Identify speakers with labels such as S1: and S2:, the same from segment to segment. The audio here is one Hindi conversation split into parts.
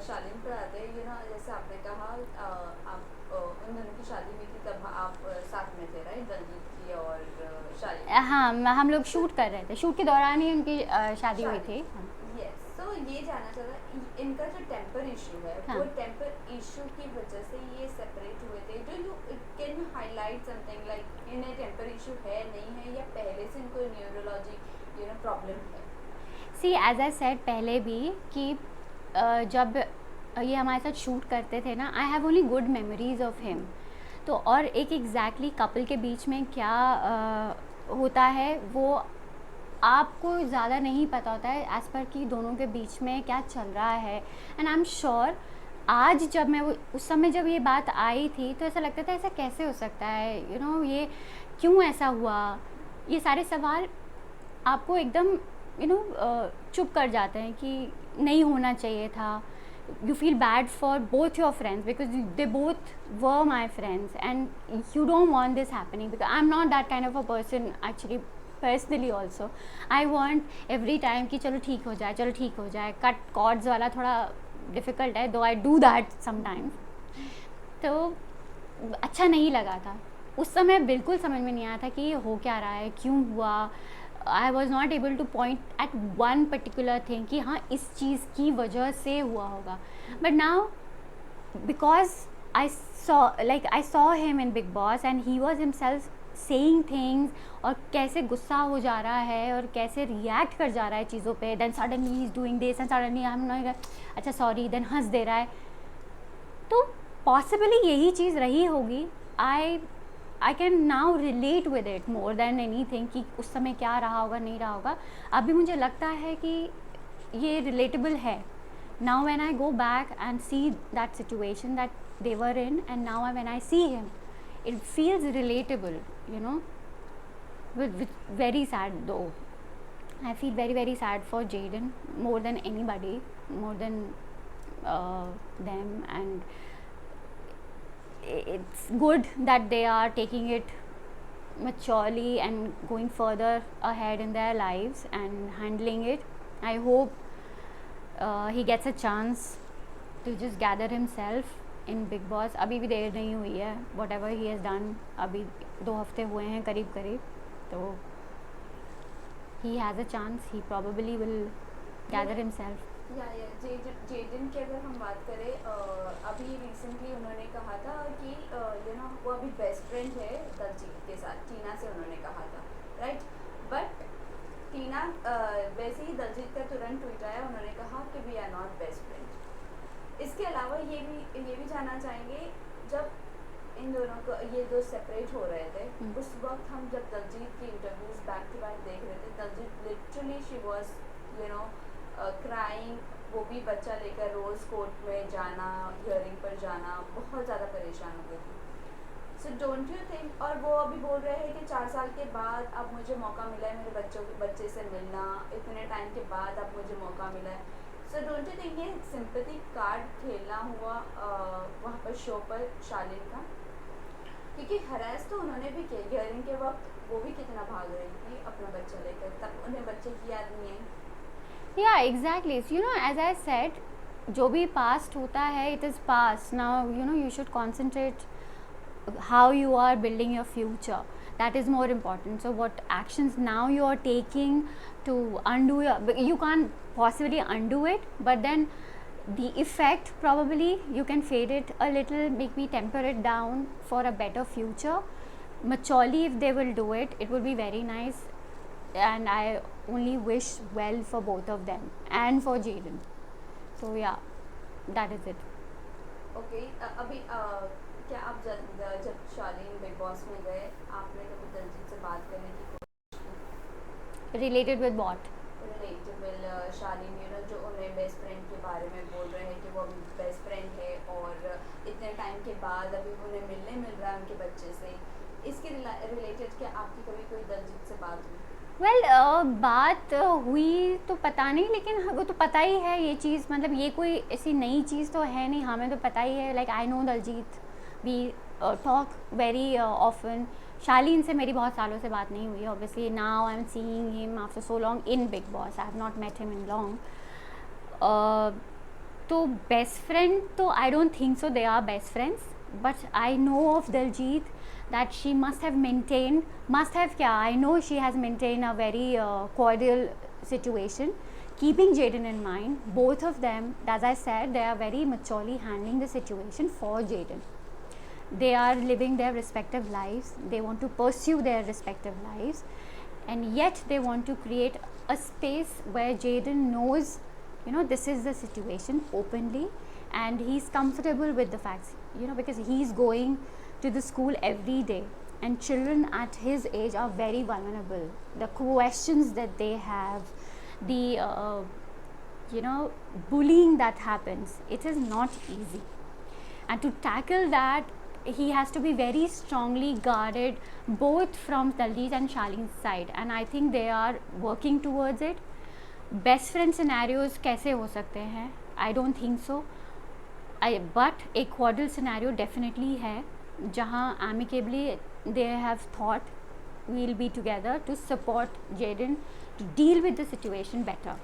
S1: शालीन पर आते हैं, जैसे आपने कहा आप उन दोनों की शादी हुई थी तब आप साथ में थे, राइट? दलजीत की और शालीन की
S2: हाँ, हम लोग शूट कर रहे थे, शूट के दौरान ही उनकी शादी हुई
S1: शादी।
S2: थी। हाँ।
S1: यस, तो ये जानना चाह रहा, इनका जो टेम्पर इशू है,
S2: हाँ।
S1: वो टेम्पर इशू की वजह से ये सेपरेट हुए थे। Do you can you highlight something like इन्हें टेम्पर इशू है, नहीं है, या पहले से इनको न्यूरोलॉजी प्रॉब्लम है?
S2: सी एज आई सेड पहले भी कि जब ये हमारे साथ शूट करते थे ना, I have only good memories of him. तो और एक एग्जैक्टली कपल के बीच में क्या होता है वो आपको ज़्यादा नहीं पता होता है, एज़ पर कि दोनों के बीच में क्या चल रहा है। एंड आई एम श्योर आज जब मैं वो उस समय जब ये बात आई थी तो ऐसा लगता था ऐसा कैसे हो सकता है, ये क्यों ऐसा हुआ। ये सारे सवाल आपको एकदम चुप कर जाते हैं कि नहीं होना चाहिए था। you feel bad for both your friends because they both were my friends and you don't want this happening because I'm not that kind of a person actually personally also. I want every time कि चलो ठीक हो जाए, चलो ठीक हो जाए। कट कॉर्ड्स वाला थोड़ा डिफ़िकल्ट है, दो आई डू दैट समटाइम्स। तो अच्छा नहीं लगा था उस समय, बिल्कुल समझ में नहीं आया था कि ये हो क्या रहा है, क्यों हुआ। I was not able to point at one particular thing कि हाँ इस चीज़ की वजह से हुआ होगा। But now because I saw him in Big Boss and he was himself saying things, और कैसे गुस्सा हो जा रहा है और कैसे रिएक्ट कर जा रहा है चीज़ों पे, then suddenly he is doing this and suddenly I am not अच्छा सॉरी, देन हंस दे रहा है। तो पॉसिबली यही चीज़ रही होगी। I can now relate with it more than any thing कि उस समय क्या रहा होगा नहीं रहा होगा। अभी मुझे लगता है कि ये रिलेटेबल है। Now when I go back and see that situation that they were in, and now when I see him it feels relatable, with very sad though. I feel very very sad for Jaden more than anybody, more than them. And it's good that they are taking it maturely and going further ahead in their lives and handling it. I hope he gets a chance to just gather himself in Big Boss. अभी भी देर नहीं हुई है, whatever he has done, अभी 2 हफ्ते हुए हैं करीब करीब, तो he has a chance, he probably will gather himself.
S1: Jaden की अगर हम बात करें, अभी रिसेंटली उन्होंने कहा था कि वो अभी बेस्ट फ्रेंड है दलजीत के साथ, टीना से उन्होंने कहा था, राइट? बट टीना वैसे ही दलजीत का तुरंत ट्वीट आया, उन्होंने कहा कि we are not best friend. इसके अलावा ये भी जानना चाहेंगे, जब इन दोनों को ये दो सेपरेट हो रहे थे, उस वक्त हम जब दलजीत की इंटरव्यूज बैक टू बैक देख रहे थे, Daljeet literally she was crying, वो भी बच्चा लेकर रोज़ कोर्ट में जाना, हियरिंग पर जाना, बहुत ज़्यादा परेशान हो गई थी। सो डोंट यू थिंक, और वो अभी बोल रहे हैं कि 4 साल के बाद अब मुझे मौका मिला है मेरे बच्चे से मिलना, इतने टाइम के बाद अब मुझे मौका मिला है। सो डोंट यू थिंक ये सिंपैथी कार्ड खेलना हुआ वहाँ पर शो पर शालीन का? क्योंकि हरास तो उन्होंने भी किया, हियरिंग के वक्त वो भी कितना भाग रही थी अपना बच्चा लेकर, तब उन्हें बच्चे की याद नहीं आई।
S2: Yeah, exactly. So, as I said, जो भी past होता है, it is past. Now, you should concentrate how you are building your future. That is more important. So, what actions now you are taking to undo you can't possibly undo it, but then the effect probably you can fade it a little, maybe temper it down for a better future. Maturely, if they will do it, it will be very nice. And I only wish well for both of them and for Jaden. So yeah, that is it.
S1: Okay, अभी क्या आप जब शालीन बिग बॉस में गए, आपने कभी दलजीत से बात करने की कोशिश की?
S2: Related with what?
S1: रिलेटेबल शालीन, जो उन्हें बेस्ट फ्रेंड के बारे में बोल रहे हैं कि वो अभी बेस्ट फ्रेंड है और इतने टाइम के बाद अभी उन्हें मिल रहा है उनके बच्चे से, इसके रिलेटेड क्या आपकी कभी कोई दलजीत से बात हुई?
S2: बात हुई तो पता नहीं, लेकिन वो तो पता ही है ये चीज़, मतलब ये कोई ऐसी नई चीज़ तो है नहीं, हमें तो पता ही है। Like I know Daljit, we talk very often. Shalin से मेरी बहुत सालों से बात नहीं हुई है obviously. Now I am seeing him after so long in Bigg Boss, I have not met him in long. तो बेस्ट फ्रेंड तो I don't think so they are best friends, but I know of Diljit that she must have maintained, must have kya, I know she has maintained a very cordial situation, keeping Jaden in mind. Both of them, as I said, they are very maturely handling the situation for Jaden. They are living their respective lives, they want to pursue their respective lives, and yet they want to create a space where Jaden knows, you know, this is the situation openly, and he's comfortable with the facts, you know, because he's going to the school every day, and children at his age are very vulnerable. The questions that they have, the you know, bullying that happens, it is not easy, and to tackle that he has to be very strongly guarded, both from Daljit and Shaline's side, and I think they are working towards it. Best friend scenarios कैसे हो सकते हैं? I don't think so. But एक cordial scenario definitely है, जहाँ amicably they have thought we'll be together to support Jaden to deal with the situation better.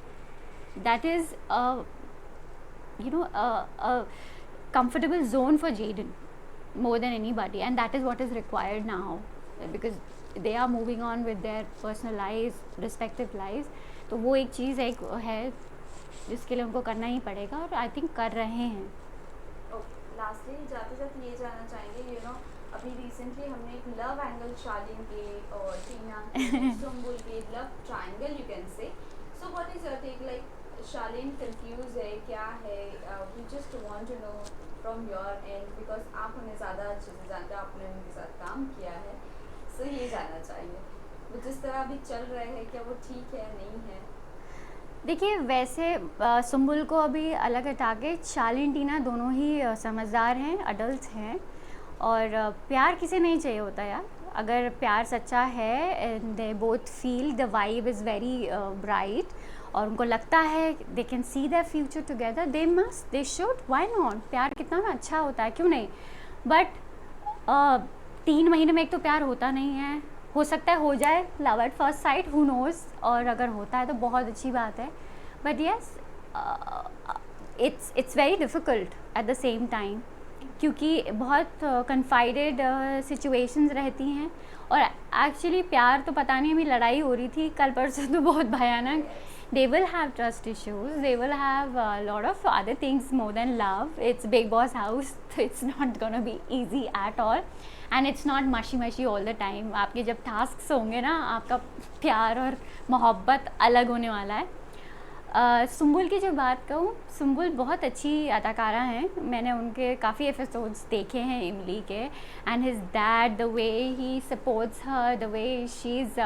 S2: That is you know, a comfortable zone for Jaden more than anybody, and that is what is required now, because they are moving on with their personal lives, respective lives. तो वो एक चीज़ है जिसके लिए उनको करना ही पड़ेगा, और आई थिंक कर रहे हैं.
S1: लास्टली जाते जाते ये जानना चाहेंगे, यू नो, अभी रिसेंटली हमने एक लव एंगल शालीन के और टीना सुम्बुल के love triangle you can say, so what is your take? Like Shaleen confuse है, क्या है? We just want to know from your end, because आप उन्हें ज़्यादा अच्छे से जानते हैं, आपने उनके साथ काम किया है, सो ये जानना चाहिए वो जिस तरह अभी चल रहे हैं, क्या वो ठीक है, नहीं है?
S2: देखिए, वैसे सुम्बुल को अभी अलग हटा के शालीन टीना दोनों ही समझदार हैं, अडल्ट हैं, और प्यार किसे नहीं चाहिए होता यार. अगर प्यार सच्चा है and they both feel the vibe is very bright, और उनको लगता है they can see their future together, they must, they should, why not. प्यार कितना अच्छा होता है, क्यों नहीं. बट 3 महीने में एक तो प्यार होता नहीं है, हो सकता है हो जाए love at first sight, who nose, और अगर होता है तो बहुत अच्छी बात है. But yes, it's very difficult at the same time, क्योंकि बहुत कन्फाइडेड सिचुएशंस रहती हैं, और एक्चुअली प्यार तो पता नहीं, अभी लड़ाई हो रही थी कल परसों तो बहुत भयानक. they will have trust issues, they will have a lot of other things more than love. It's Big Boss house, it's not gonna be easy at all, and it's not mushy all the time. आपके जब tasks होंगे ना, आपका प्यार और मोहब्बत अलग होने वाला है. सुम्बुल की जो बात कहूँ, सुम्बुल बहुत अच्छी अदाकारा हैं, मैंने उनके काफ़ी एपिसोड्स देखे हैं इमली के, and his dad, the way he supports her, the way she is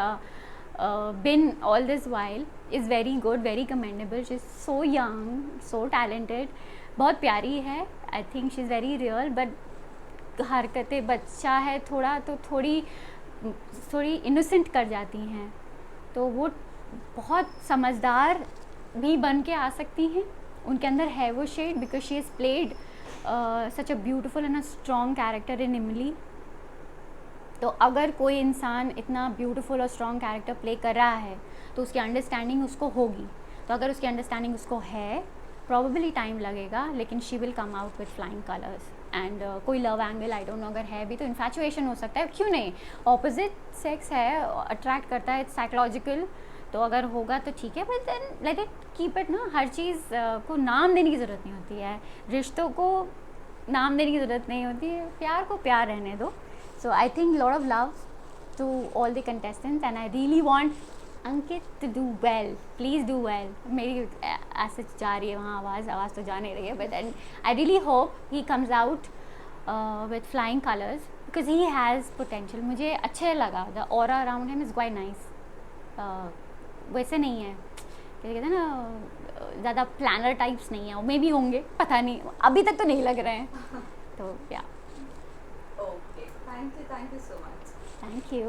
S2: been all this while is very good, very commendable. She's so young, so talented, बहुत प्यारी है. I think she's very real, but हरकतें बच्चा है थोड़ा, तो थोड़ी innocent कर जाती हैं, तो वो बहुत समझदार भी बन के आ सकती हैं. उनके अंदर है वो shade, because she has played such a beautiful and a strong character in इमली. तो अगर कोई इंसान इतना ब्यूटीफुल और स्ट्रॉन्ग कैरेक्टर प्ले कर रहा है तो उसकी अंडरस्टैंडिंग उसको होगी. तो अगर उसकी अंडरस्टैंडिंग उसको है, प्रॉबेबली टाइम लगेगा, लेकिन she will come out with flying colours. And कोई love angle, I don't know, अगर है भी तो इन्फैचुएशन हो सकता है, क्यों नहीं. ऑपोजिट सेक्स है, अट्रैक्ट करता है, इट्स साइकोलॉजिकल, तो अगर होगा तो ठीक है, but then let it keep it ना. हर चीज़ को नाम देने की ज़रूरत नहीं होती है, रिश्तों को नाम देने की ज़रूरत नहीं होती है, प्यार को प्यार रहने दो. So I think lot of love to all the contestants, and I really want Ankit to do well. Please do well. मेरी ऐसे जा रही है वहाँ आवाज़ तो जा नहीं रही है, but then I really hope he comes out with flying colors, because he has potential. मुझे अच्छे लगा, the aura around him is quite nice. वैसे नहीं है, कहते हैं ना, ज़्यादा प्लानर टाइप्स नहीं है, वो मे भी होंगे, पता नहीं, अभी तक तो नहीं लग रहे हैं. तो या
S1: Okay, thank you so much.
S2: Thank you.